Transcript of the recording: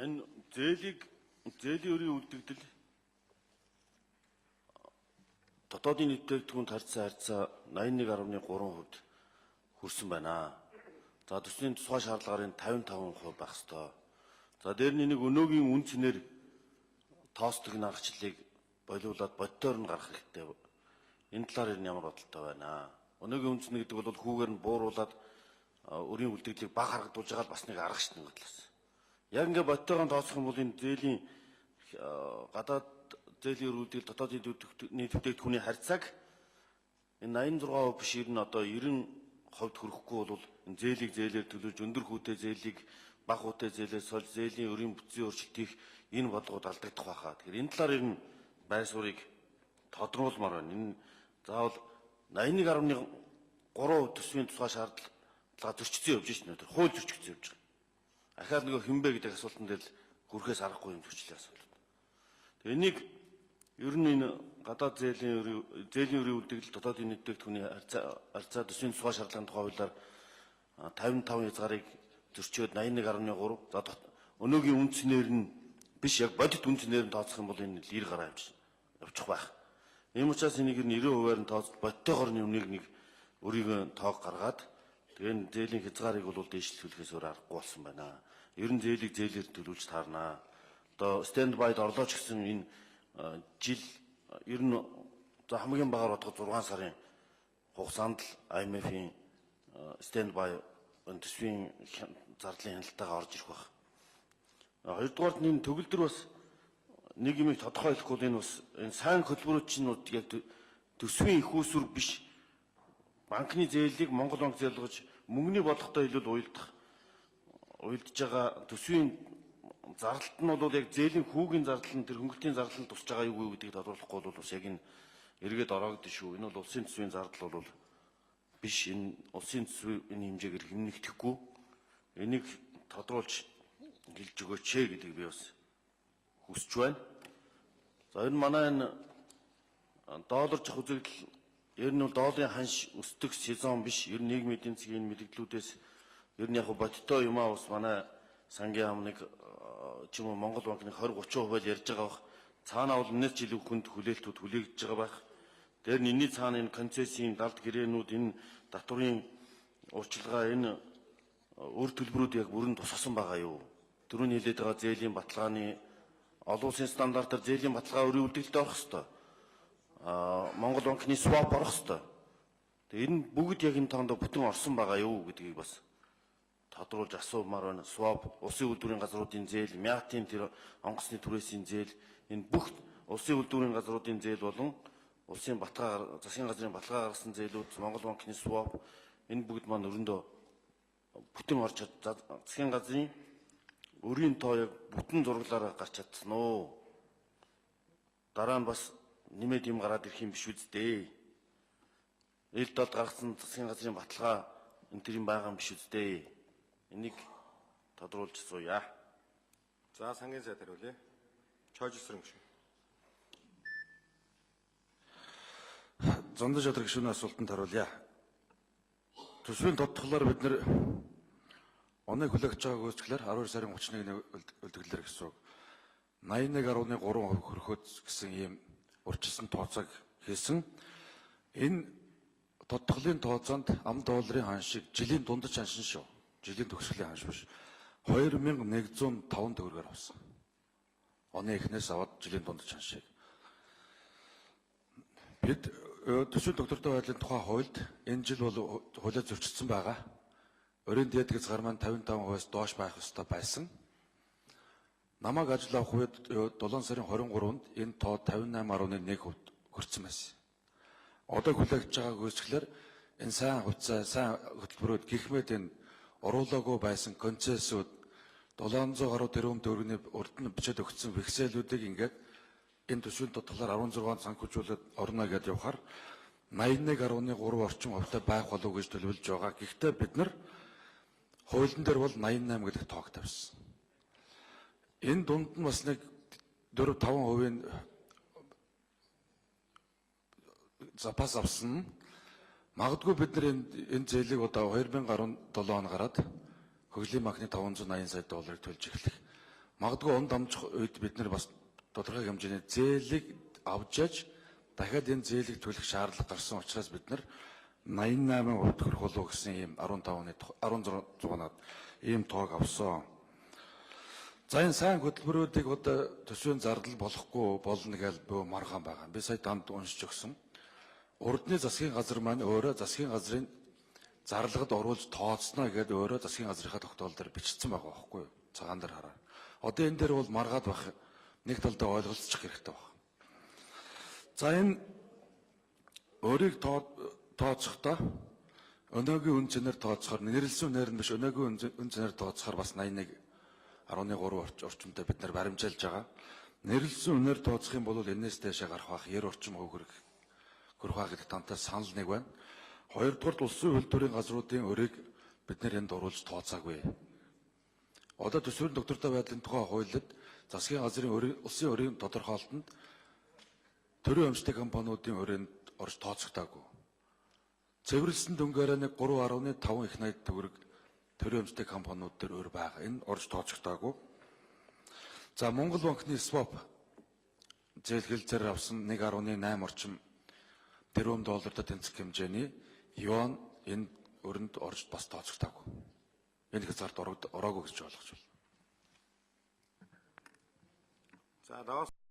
Энэ зээлийн өрийн үлдэгдэл дотоодын нийт бүтээгдэхүүнд харьцаа 81.3% хүрсэн байна. За төсвийн тусгай шаардлагын 55% байх ёстой. За дээр нь нэг өнөөгийн үн цэнээр тоостыг аргачлалыг болиулаад боддоор нь гарах хэрэгтэй. Энэ талаар нь ямар бодолтой байна? Өнөөгийн үн цэн гэдэг бол хүүгээр нь бууруулаад өрийн үлдэгдлийг бага харагдуулж байгаа бас нэг арга шин талаас. Яг ингээ бодтойгоо тооцох юм бол энэ зээлийн гадаад зээлийн өрүүдэл дотоодын нийт бүтээгдэхүүний харьцааг энэ 86% биш ер нь одоо 90% хүрэхгүй бол энэ зээлийг зээлээр төлөж өндөр хүүтэй зээлийг бага хүүтэй зээлээр сольж зээлийн өрийн бүтцийн өөрчлөлтийг энэ бодлогод алдагдах байхаа. Тэгэхээр энэ талаар ер нь байр суурийг тодруулмаар байна. Энэ заавал 81.3% төсвийн тусгай шаардлага зөрчигдсөн явж байна. Тэр хууль зөрчигдсөн явж байгаа. Ахаад нөгөө хинбэ гэдэг асуултанд л хүрхээс аргагүй юм зөрчлийн асуулт. Тэгээ энийг ер нь энэ гадаад зээлийн өрийн үлдэгдэл дотоодын нийт бүтээгдэхүүний харьцаа төсвийн тусгай шаардлагын тухай хуулиар 55 хязгаарыг зөрчөөд 81.3. За өнөөгийн үн цэнээр нь биш яг бодит үн цэнээр нь тооцох юм бол энэ 90 гараа явчих байх. Ийм учраас энийг 90%-аар нь тооцоод бодитойгоор нь өмнөг нэг өрийг тоог гаргаад тэгээ зээлийн хязгаарыг бол дээшлүүлэхээс өөр аргагүй болсон байна. Ер нь зээлийг зээлээр төлөвлөж таарнаа. Одоо stand by-д орлооч гэсэн энэ жил ер нь за хамгийн багаар бодоход 6 сарын хугацаанд л IMF-ийн stand by төсвийн зардлын хяналтайгаа орж ирэх байх. Хоёрдугаар нь энэ төгөлдөр бас нэг юм тодорхойлохгүй бол энэ бас энэ сайн хөтөлбөрүүд чинь яг төсвийн их үүсвэр биш банкны зээлийг Монгол банк зээлгэж мөнгөний бодлоготой илүү уялдж байгаа төсвийн зардалт нь бол яг зээлийн хүүгийн зардал нь тэр хөнгөлтийн зардал нь тусч байгаа юу гэдгийг тодруулахгүй бол бас яг энэ эргээд ороогдсон шүү. Энэ бол улсын төсвийн зардал бол биш. Энэ улсын төсвийн хэмжээгээр хэмнэгдэхгүй. Энийг тодруулж хэлж өгөөч гэдэг би бас хүсэж байна. За энэ манай энэ доллар зах үзэгдэл ер нь бол долларын ханш өсдөг сезон биш. Ер нь нийгмийн эдийн засгийн мэдээллүүдээс ер нь яг бодиттой юм аа бас манай сангийн хамныг ч юм уу Монгол банкны 20-30% ярьж байгаа бах. Цаанаа бол нэр жилийн хүнд хүлээлтүүд хүлээгдэж байгаа байх. Дээр нь энэний цаана энэ концессийн далд гэрээнүүд энэ татврын урьдчилгаа энэ өр төлбөрүүд яг бүрэн тусгасан байгаа юу? Түрүүний хэлээд байгаа зээлийн баталгааны олон улсын стандартаар зээлийн баталгаа өрийн үлдэгдэлд орох ёстой. Монгол банкны swap орох ёстой. Тэгээ энэ бүгд яг энэ тоонд бүтэн орсон байгаа юу гэдгийг бас тодруулж асуумаар байна. Swap, улсын үйлдвэрийн газруудын зээл, МЯТ-ийн тэр онгоцны түрээсийн зээл, энэ бүх улсын үйлдвэрийн газруудын зээл болон улсын засгийн газрын баталгаа гаргасан зээлүүд, Монгол банкны swap энэ бүгд маань өрөндөө бүтэн орж засгийн газрын өрийн тоо яг бүтэн зураглаараа гарч чадсан уу? Дараа нь бас нэмээд юм гараад ирэх юм биш үсттэй. Ил доод гаргасан засгийн газрын баталгаа энэ тэр юм байгаа юм биш үсттэй. Энийг тодруулж сууя. За сангийн сайд хариулъя. Чойжсрын гүшүүн. Зондож одрог гүшүүний асуултанд хариулъя. Төсвийн тодтоглоор бид нэр оныг хүлээгч байгааг үүсгэлээр 12 сарын 31-ний үлдгэлээр гэсэн үг 81.3% хөрөхөд гэсэн ийм урьдчилсан тооцоог хийсэн. Энэ тодтоглын тооцоонд ам долларын ханшийг жилийн дундаж ханшин шүү. Жилийн төгсгөлийн ханш биш. 2105 төгрөгөөр авсан. Оны эхнээс аваад жилийн дундаж ханшийг. Бид төсвийн доктортой байдлын тухай хуульд энэ жил бол хуулиар зөрчилсөн байгаа. Өрийн дээд хязгаар маань 55%-аас доош байх ёстой байсан. Намайг ажил авах үед 7 сарын 23-нд энэ тоо 58.1% хүрсэн байсан. Одоо хүлээгч байгааг үүсгэлээр энэ сайн хувьцаа, сайн хөтөлбөрүүд гихмэд энэ оруулаагүй байсан концессиуд 700 гаруй тэрбум төгрөгийн урд нь бичээд өгсөн векселүүдийг ингээд энэ төсвийн тодтоглоор 16-нд санхүүжүүлээд орно гэдээ явахаар 81.3 орчим хувьтай байх болов уу гэж төлөвлөж байгаа. Гэхдээ бид нар хуулийн дээр бол 88 гэдэг тоог тавьсан. Энэ дунд нь бас нэг 4-5% запас авсан. Магадгүй бид нар энэ зээлийг одоо 2017 он гараад хөгжлийн банкны 580 сая долларыг төлж эхлэх Магадгүй он дамжих үед бид нар бас тодорхой хэмжээний зээлийг авч яж дахиад энэ зээлийг төлөх шаардлага гарсан учраас бид нар 88% төгрөх болов гэсэн ийм 16-наад ийм тоог авсан. За энэ сайн хөтөлбөрүүдийг одоо төсвийн зардал болохгүй болно гэж бөө маргаан байгаа. Би сая данд уншиж өгсөн. Урдны засгийн газар маань өөрөө засгийн газрын зарлагад оруулж тооцно гэдээ өөрөө засгийн газрынхаа тогтоол дээр бичсэн байгаа байхгүй юу? Цагаан дээр хараа. Одоо энэ дээр бол маргаад байх нэг талдаа ойлголцох хэрэгтэй байна. За энэ өөрийг тооцохдоо өнөөгийн үн цэнээр тооцохоор нэрлэлсэн үнээр нь биш өнөөгийн үн цэнээр тооцохоор бас 81.3 орчимтай бид нар баримжаалж байгаа. Нэрлэлсэн үнээр тооцох юм бол энэс дэшээ гарах бах 90 орчим хүрэх бах гэдэг тантай санал нэг байна. Хоёрдугаар улсын үйлдвэрийн газруудын өрийг бид нар энд оруулж тооцоогүй. Одоо төсвийн доктортой байдлын тухай хуулиуд засгийн газрын улсын өрийн тодорхойлолтод төрийн өмчтэй компаниудын өрөөнд орж тооцогдоогүй. Цэвэрлсэн дүнгээр нэг 3.5 их найд төгрөг төрийн өмчтэй компаниуд дээр өр байгаа. Энэ орж тооцогдоогүй. За Монгол банкны swap зээлгэлзээр авсан 1.8 орчим тэрбум доллартай тэнцэх хэмжээний юан энэ өрөнд орж бас тооцогдоогүй. Энэ хязгаарт ороогүй гэж ойлгож байна. За даваас